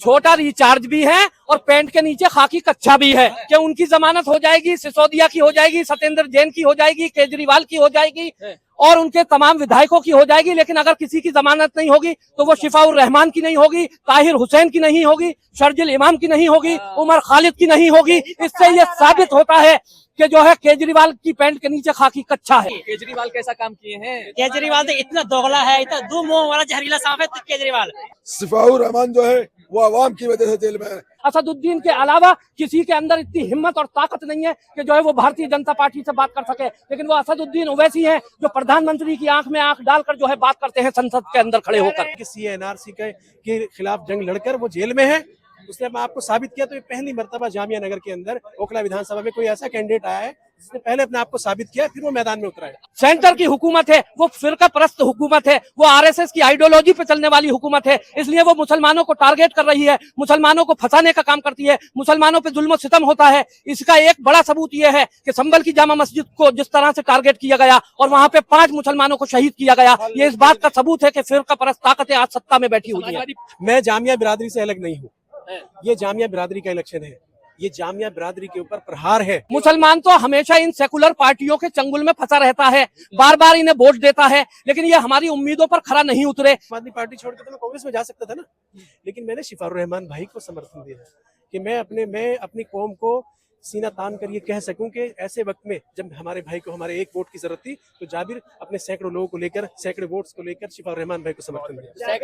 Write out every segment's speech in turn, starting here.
छोटा रिचार्ज भी है और पैंट के नीचे खाकी कच्छा भी है कि उनकी जमानत हो जाएगी, सिसोदिया की हो जाएगी, सत्येंद्र जैन की हो जाएगी, केजरीवाल की हो जाएगी और उनके तमाम विधायकों की हो जाएगी। लेकिन अगर किसी की जमानत नहीं होगी तो वो शिफाउर रहमान की नहीं होगी, ताहिर हुसैन की नहीं होगी, शर्जिल इमाम की नहीं होगी, उमर खालिद की नहीं होगी। इससे ये साबित होता है कि जो है केजरीवाल की पैंट के नीचे खाकी कच्छा है। केजरीवाल कैसा काम किए हैं? केजरीवाल तो इतना दोगला है, इतना दो मुंह वाला जहरीला सांप है केजरीवाल। शिफाउर रहमान जो है वो अवाम की वजह से जेल में है। असदुद्दीन के अलावा किसी के अंदर इतनी हिम्मत और ताकत नहीं है कि जो है वो भारतीय जनता पार्टी से बात कर सके। लेकिन वो असदुद्दीन ओवैसी हैं जो प्रधानमंत्री की आंख में आंख डालकर जो है बात करते हैं संसद के अंदर खड़े होकर। किसी एनआरसी के खिलाफ जंग लड़कर वो जेल में है, उसने आपको साबित किया। तो ये पहली मर्तबा जामिया नगर के अंदर ओखला विधानसभा में कोई ऐसा कैंडिडेट आया है जिसने पहले अपने आप को साबित किया, फिर वो मैदान में उतरा है। सेंटर की हुकूमत है, वो फिरका परस्त हुकूमत है, वो आरएसएस की आइडियोलॉजी पे चलने वाली हुकूमत है। इसलिए वो मुसलमानों को टारगेट कर रही है, मुसलमानों को फंसाने का काम करती है, मुसलमानों पे जुल्म सितम होता है। इसका एक बड़ा सबूत ये है कि संभल की जामा मस्जिद को जिस तरह से टारगेट किया गया और वहां पे 5 मुसलमानों को शहीद किया गया, ये इस बात का सबूत है कि फिरका परस्त ताकतें आज सत्ता में बैठी हुई है। मैं जामिया बिरादरी से अलग नहीं हूँ, ये जामिया बिरादरी का इलेक्शन है, ये जामिया बिरादरी के ऊपर प्रहार है। मुसलमान तो हमेशा इन सेकुलर पार्टियों के चंगुल में फंसा रहता है, बार बार इन्हें वोट देता है, लेकिन ये हमारी उम्मीदों पर खरा नहीं उतरे। आदमी पार्टी छोड़ के तो मैं कांग्रेस में जा सकता था ना, लेकिन मैंने शिफाउर रहमान भाई को समर्थन दिया कि मैं अपनी कौम को सीना तान कर ये कह सकूं कि ऐसे वक्त में जब हमारे भाई को हमारे एक वोट की जरूरत थी तो जाबिर अपने सैकड़ों लोगों को लेकर, सैकड़े वोट्स को लेकर शिफाउर रहमान भाई को समर्थन दिया।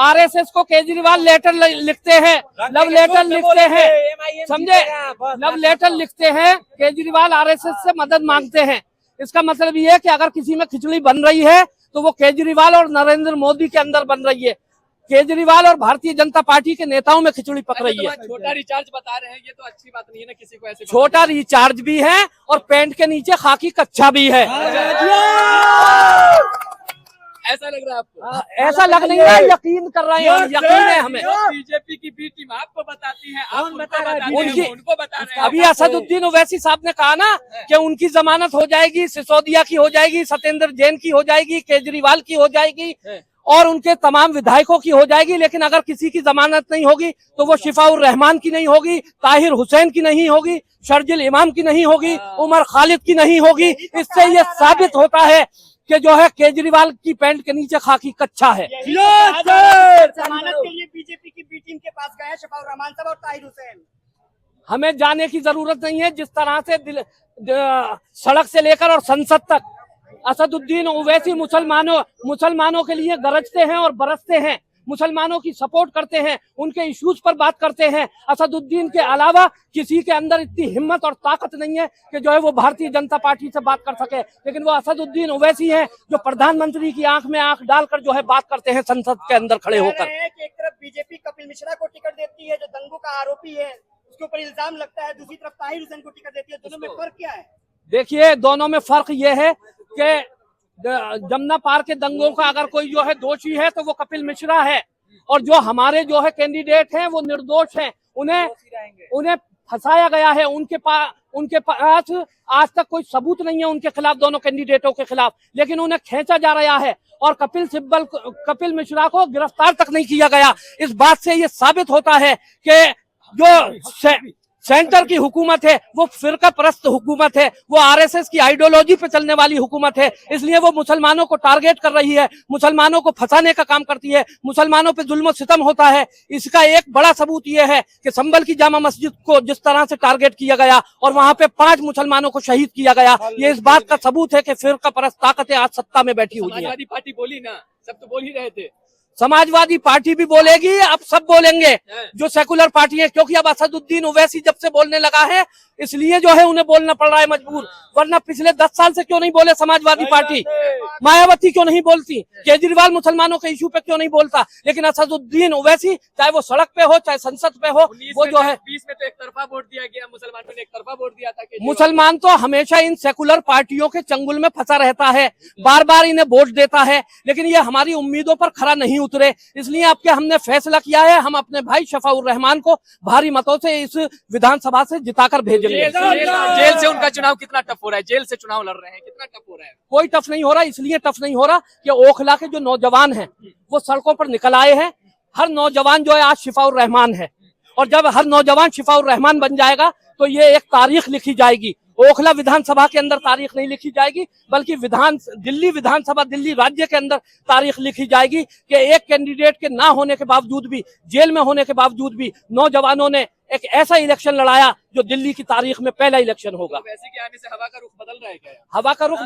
आरएसएस को केजरीवाल लेटर लिखते हैं, लव लेटर लिखते हैं, समझे, लव लेटर लिखते हैं, केजरीवाल आरएसएस से मदद मांगते हैं। इसका मतलब ये है कि अगर किसी में खिचड़ी बन रही है तो वो केजरीवाल और नरेंद्र मोदी के अंदर बन रही है। केजरीवाल और भारतीय जनता पार्टी के नेताओं में खिचड़ी पक रही है। छोटा रिचार्ज बता रहे हैं, ये तो अच्छी बात नहीं है ना, किसी को ऐसे छोटा रिचार्ज भी है और पैंट के नीचे खाकी कच्छा भी है। ऐसा लग रहा है आपको? ऐसा लग नहीं रहा है, यकीन कर रहे हैं, यकीन है हमें। बीजेपी की बी टीम आपको बताती है, आप उनको बता रहे हैं। अभी असदुद्दीन ओवैसी साहब ने कहा ना कि उनकी जमानत हो जाएगी, सिसोदिया की हो जाएगी, सत्येंद्र जैन की हो जाएगी, केजरीवाल की हो जाएगी और उनके तमाम विधायकों की हो जाएगी। लेकिन अगर किसी की जमानत नहीं होगी तो वो शिफाउर रहमान की नहीं होगी, ताहिर हुसैन की नहीं होगी, शर्जिल इमाम की नहीं होगी, उमर खालिद की नहीं होगी। इससे ये साबित होता है कि जो है केजरीवाल की पैंट के नीचे खाकी कच्छा है। जमानत के लिए बीजेपी की बी टीम के पास गए शिफाउर रहमान साहब और ताहिर हुसैन। हमें जाने की जरूरत नहीं है। जिस तरह से सड़क से लेकर और संसद तक असदुद्दीन ओवैसी मुसलमानों के लिए गरजते हैं और बरसते हैं, मुसलमानों की सपोर्ट करते हैं, उनके इश्यूज पर बात करते हैं। असदुद्दीन के अलावा किसी के अंदर इतनी हिम्मत और ताकत नहीं है कि जो है वो भारतीय जनता पार्टी से बात कर सके। लेकिन वो असदुद्दीन ओवैसी हैं जो प्रधानमंत्री की आंख में आंख डालकर जो है बात करते हैं संसद के अंदर खड़े होकर। एक तरफ बीजेपी कपिल मिश्रा को टिकट देती है जो दंगों का आरोपी है, उसके ऊपर इल्जाम लगता है, दूसरी तरफ ताहिर हुसैन को टिकट देती है। दोनों में फर्क क्या है? देखिए, दोनों में फर्क ये है कि जमुना पार के दंगों का अगर कोई जो है दोषी है तो वो कपिल मिश्रा है, और जो हमारे जो है कैंडिडेट हैं वो निर्दोष हैं, उन्हें फंसाया गया है। उनके पास आज तक कोई सबूत नहीं है उनके खिलाफ, दोनों कैंडिडेटों के खिलाफ, लेकिन उन्हें खींचा जा रहा है और कपिल मिश्रा को गिरफ्तार तक नहीं किया गया। इस बात से ये साबित होता है कि जो सेंटर की हुकूमत है वो फिरका परस्त हुकूमत है, वो आरएसएस की आइडियोलॉजी पे चलने वाली हुकूमत है। इसलिए वो मुसलमानों को टारगेट कर रही है, मुसलमानों को फंसाने का काम करती है, मुसलमानों पे जुल्म सितम होता है। इसका एक बड़ा सबूत ये है कि संभल की जामा मस्जिद को जिस तरह से टारगेट किया गया और वहां पे 5 मुसलमानों को शहीद किया गया, ये इस बात का सबूत है कि फिरका परस्त ताकतें आज सत्ता में बैठी हुई है। समाजवादी पार्टी बोली ना, सब तो बोल ही रहे थे। समाजवादी पार्टी भी बोलेगी, अब सब बोलेंगे जो सेकुलर पार्टी है, क्योंकि अब असदुद्दीन ओवैसी जब से बोलने लगा है इसलिए जो है उन्हें बोलना पड़ रहा है मजबूर। वरना पिछले 10 साल से क्यों नहीं बोले समाजवादी पार्टी? मायावती क्यों नहीं बोलती? केजरीवाल मुसलमानों के इशू पे क्यों नहीं बोलता? लेकिन असदुद्दीन ओवैसी चाहे वो सड़क पे हो चाहे संसद पे हो, वो जो है 20 में तो एक तरफा वोट दिया गया, मुसलमानों ने एक तरफा वोट दिया था। मुसलमान तो हमेशा इन सेकुलर पार्टियों के चंगुल में फंसा रहता है, बार बार इन्हें वोट देता है, लेकिन ये हमारी उम्मीदों पर खरा नहीं उतरे। इसलिए आपके हमने फैसला किया है, हम अपने भाई शफाउर रहमान को भारी मतों से इस विधानसभा से जिताकर भेजेंगे। जेल से उनका चुनाव कितना टफ हो रहा है? जेल से चुनाव लड़ रहे हैं, कितना टफ हो रहा है? कोई टफ नहीं हो रहा, इसलिए टफ नहीं हो रहा कि ओखला के जो नौजवान हैं वो सड़कों पर निकल आए हैं। हर नौजवान जो है आज शफाउर रहमान है, और जब हर नौजवान शफाउर रहमान बन जाएगा तो ये एक तारीख लिखी जाएगी। ओखला विधानसभा के अंदर तारीख नहीं लिखी जाएगी, बल्कि दिल्ली विधानसभा, दिल्ली राज्य के अंदर तारीख लिखी जाएगी कि एक कैंडिडेट के ना होने के बावजूद भी, जेल में होने के बावजूद भी नौजवानों ने एक ऐसा इलेक्शन लड़ाया जो दिल्ली की तारीख में पहला इलेक्शन होगा। तो वैसे के आने से हवा का रुख बदल रहा है क्या? हवा का रुख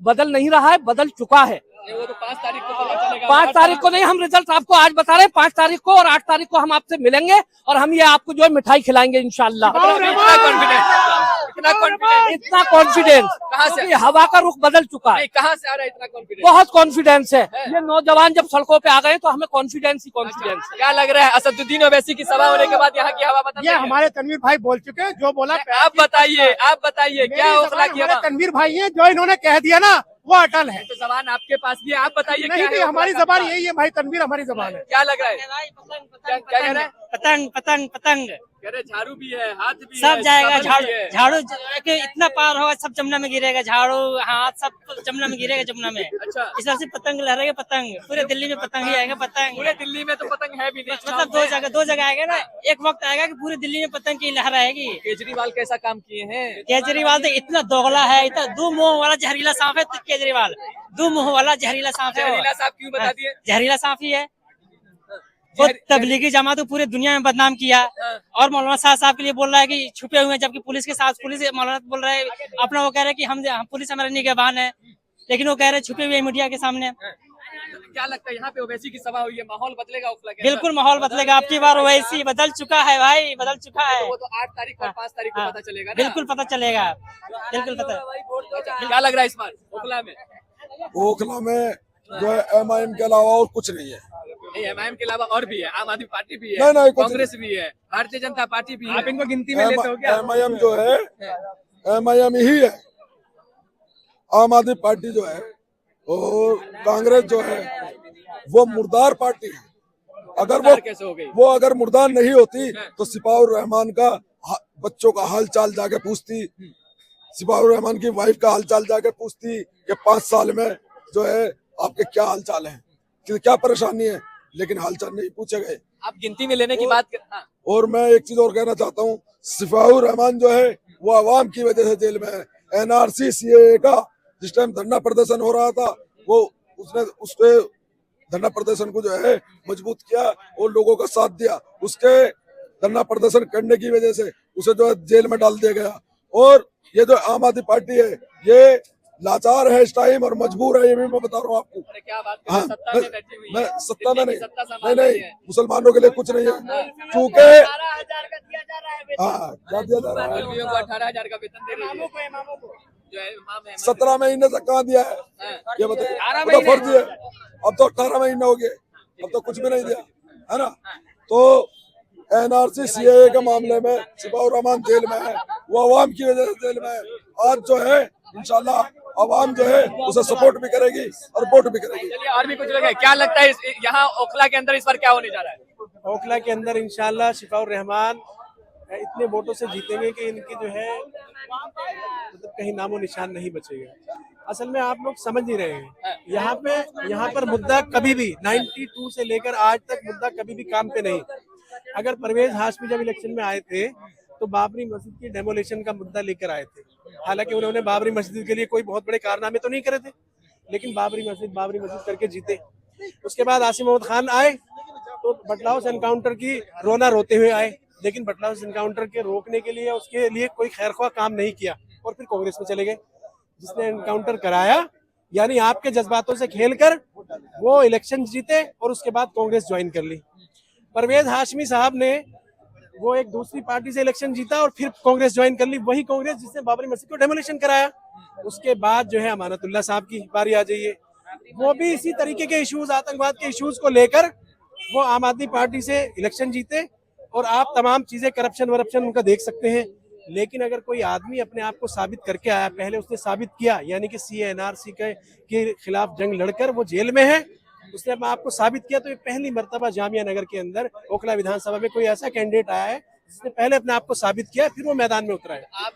बदल नहीं रहा है, बदल चुका है। वो तो 5 तारीख को पता चलेगा। 5 तारीख को नहीं, हम रिजल्ट आपको आज बता रहे हैं। 5 तारीख को और 8 तारीख को हम आपसे मिलेंगे और हम ये आपको जो है मिठाई खिलाएंगे इंशाल्लाह। इतना कॉन्फिडेंस कहाँ से? हवा का रुख बदल चुका है। कहाँ से आ रहा है इतना कॉन्फिडेंस? बहुत कॉन्फिडेंस है। ये नौजवान जब सड़कों पे आ गए तो हमें कॉन्फिडेंस ही कॉन्फिडेंस है। क्या लग रहा है असदुद्दीन ओवैसी की सभा होने के बाद यहाँ की हवा बदल ये रही है? हमारे तनवीर भाई बोल चुके हैं, जो बोला आप बताइए क्या ओखला की हवा? तनवीर भाई हैं, जो इन्होंने कह दिया ना वो अटल है। तो जबान आपके पास भी है, आप बताइए क्या है? हमारी जबान यही है भाई, तनवीर हमारी जबान है। क्या लग रहा है? क्या कह रहा है? पतंग पतंग पतंग कह रहे झाड़ू भी है, हाथ भी सब है, जाएगा। साबुन भी है। झाड़ू के इतना पार होगा, सब जमुना में गिरेगा। झाड़ू हाथ सब जमुना में गिरेगा, जमुना में। अच्छा, इस तरह से पतंग लहरेगा। पतंग पूरे दिल्ली में पतंग ही आएगा। पतंग पूरे दिल्ली में तो पतंग है भी नहीं। मतलब दो जगह आएगा ना। एक वक्त आएगा कि पूरी दिल्ली में पतंग की लहर आएगी। केजरीवाल कैसा काम किए हैं? केजरीवाल तो इतना दोगला है, इतना दो मुंह वाला जहरीला सांप है। केजरीवाल दो मुंह वाला जहरीला सांप है। जहरीला साहब क्यों बता दिए? जहरीला सांप ही है वो। तबलीगी जमात को पूरे दुनिया में बदनाम किया, और मौलाना साहब के लिए बोल रहा है कि छुपे हुए हैं, जबकि पुलिस के साथ मौलाना बोल रहा है अपना, वो कह रहे हैं कि हम पुलिस हमारे निगहबान है, लेकिन वो कह रहे हैं छुपे हुए मीडिया के सामने। क्या लगता है यहाँ पे ओवैसी की सभा हुई है, माहौल बदलेगा ओखला के? बिल्कुल माहौल बदलेगा। आपकी बार ओवैसी बदल चुका है भाई, बदल चुका है। वो तो 8 तारीख और 5 तारीख को पता चलेगा ना? बिल्कुल पता चलेगा, बिल्कुल पता। क्या लग रहा है इस बार ओखला में? ओखला में जो है MIM के अलावा और कुछ नहीं है। नहीं, MIM के अलावा और भी है, आम आदमी पार्टी भी नहीं, है, कुछ कांग्रेस भी है, भारतीय जनता पार्टी भी है। आप इनको गिनती में लेते हो क्या? MIM जो है MIM ही है। आम आदमी पार्टी जो है और कांग्रेस जो है वो मुर्दार पार्टी है। अगर कैसे हो गई? वो अगर मुर्दार नहीं होती तो सिपाहुर रहमान का बच्चों का हाल चाल जाके पूछती, सिपाहुर रहमान की वाइफ का हाल चाल जाके पूछती कि 5 साल में जो है आपके क्या हाल चाल है, क्या परेशानी है, लेकिन हाल चाल नहीं पूछे गए। आप गिनती में लेने की बात कर। हाँ। और मैं एक चीज और कहना चाहता हूँ, सिपाहुर रहमान जो है वो आवाम की वजह से जेल में है। NRC CAA का जिस टाइम धरना प्रदर्शन हो रहा था, वो उसने उसके धरना प्रदर्शन को जो है मजबूत किया और लोगों का साथ दिया। उसके धरना प्रदर्शन करने की वजह से उसे जो है जेल में डाल दिया गया। और ये जो आम आदमी पार्टी है ये लाचार है इस टाइम और मजबूर है, ये भी मैं बता रहा हूँ आपको। अरे क्या बात कर हाँ, रहे हैं? सत्ता में बैठी हुई है। मैं सत्ता में नहीं, सत्ता नहीं संभाल नहीं रही है। मुसलमानों के लिए कुछ नहीं है, क्योंकि 18,000 का दिया जा रहा है वेतन। हाँ क्या दिया जा रहा है, मौलवियों को 18,000 का वेतन दे रही है, इमामों को जो है इमाम है। 17 महीने तक कहाँ दिया है ये बताइए। अब तो फर्जी है, अब तो 18 महीने हो गए, अब तो कुछ भी नहीं दिया है ना। तो NRC CAA के मामले में सिपाहुर रहमान जेल में है, वो अवाम की वजह से जेल में है। आज जो है इंशाल्लाह अवाम जो है उसे सपोर्ट भी करेगी और वोट भी करेगी। चलिए और भी कुछ लोग हैं, क्या लगता है यहाँ ओखला के अंदर इस बार क्या होने जा रहा है? ओखला के अंदर इंशाल्लाह शिफाउर रहमान इतने वोटों से जीतेंगे कि इनकी जो है मतलब कहीं नामो निशान नहीं बचेगा। असल में आप लोग समझ नहीं रहे हैं, यहाँ पर मुद्दा कभी भी 92 से लेकर आज तक मुद्दा कभी भी काम पे नहीं। अगर परवेज हाशमी जब इलेक्शन में आए थे तो बाबरी मस्जिद की डेमोलिशन का मुद्दा लेकर आए थे। हालांकि उन्होंने बाबरी मस्जिद के लिए कोई बहुत बड़े कारनामे तो नहीं करे थे, लेकिन बाबरी मस्जिद करके जीते। उसके बाद आसिम मोहम्मद खान आए तो बटला हाउस एनकाउंटर की रोना रोते हुए आए, लेकिन बटला हाउस एनकाउंटर के रोकने के लिए उसके लिए कोई खैरख्वाह काम नहीं किया और फिर कांग्रेस में चले गए। जिसने एनकाउंटर कराया यानी आपके जज्बातों से खेलकर वो इलेक्शन जीते और उसके बाद कांग्रेस ज्वाइन कर ली। परवेज हाशमी साहब ने वो एक दूसरी पार्टी से इलेक्शन जीता और फिर कांग्रेस ज्वाइन कर ली, वही कांग्रेस जिसने बाबरी मस्जिद को डेमोलिशन कराया। उसके बाद जो है अमानतुल्लाह साहब की बारी आ जाइए, वो भी इसी तरीके के इश्यूज, आतंकवाद के इश्यूज को लेकर वो आम आदमी पार्टी से इलेक्शन जीते और आप तमाम चीजें करप्शन वरप्शन उनका देख सकते हैं। लेकिन अगर कोई आदमी अपने आप को साबित करके आया, पहले उसने साबित किया यानी कि CA NRC के खिलाफ जंग लड़कर वो जेल में है उसने अपने आप को साबित किया। तो ये पहली मर्तबा जामिया नगर के अंदर ओखला विधानसभा में कोई ऐसा कैंडिडेट आया है जिसने पहले अपने आप को साबित किया, फिर वो मैदान में उतरा है। आप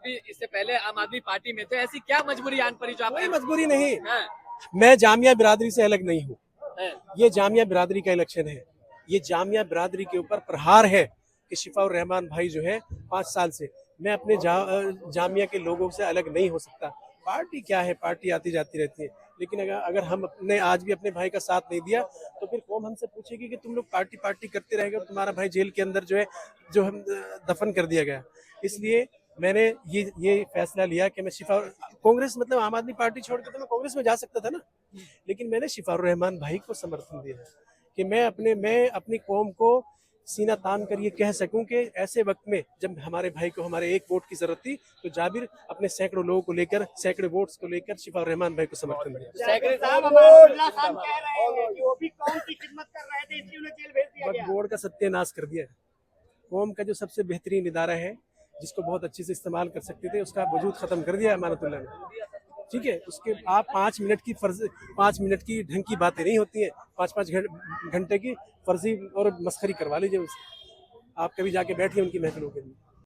भी इससे पहले आम आदमी पार्टी में थे, ऐसी क्या मजबूरी आन पड़ी जो आप कोई मजबूरी नहीं, हाँ, मैं जामिया बिरादरी से अलग नहीं हूँ। हाँ, ये जामिया बिरादरी का इलेक्शन है, ये जामिया बिरादरी के ऊपर प्रहार है कि शिफाउर रहमान भाई जो है 5 साल से, मैं अपने जामिया के लोगों से अलग नहीं हो सकता। पार्टी क्या है, पार्टी आती जाती रहती है, लेकिन अगर हम अपने आज भी अपने भाई का साथ नहीं दिया तो फिर कौन हमसे पूछेगी कि तुम लोग पार्टी करते रहेगा, तुम्हारा भाई जेल के अंदर जो हम दफन कर दिया गया। इसलिए मैंने ये फैसला लिया कि मैं कांग्रेस मतलब आम आदमी पार्टी छोड़ के तो मैं कांग्रेस में जा सकता था ना, लेकिन मैंने शिफाउर रहमान भाई को समर्थन दिया कि मैं अपनी कौम को सीना तान कर ये कह सकूं कि ऐसे वक्त में जब हमारे भाई को हमारे एक वोट की जरूरत थी तो जाबिर अपने सैकड़ों लोगों को लेकर, सैकड़े वोट्स को लेकर शिफाउर रहमान भाई को समर्थन दिया। साहब अमानुल्लाह साहब कह रहे हैं कि वो भी कौम की खिदमत कर रहे थे, इसलिए उन्हें जेल भेज दिया वक्फ गया। बोर्ड का सत्यानाश कर दिया। कौम का जो सबसे बेहतरीन इदारा है, जिसको बहुत अच्छे से इस्तेमाल कर सकते थे, उसका वजूद खत्म कर दिया अमानतुल्लाह ने। ठीक है, उसके आप 5 मिनट की ढंग की बातें नहीं होती हैं, 5-5 घंटे की फर्जी और मस्खरी करवा लीजिए उससे। आप कभी जाके बैठिए उनकी महफिलों के लिए।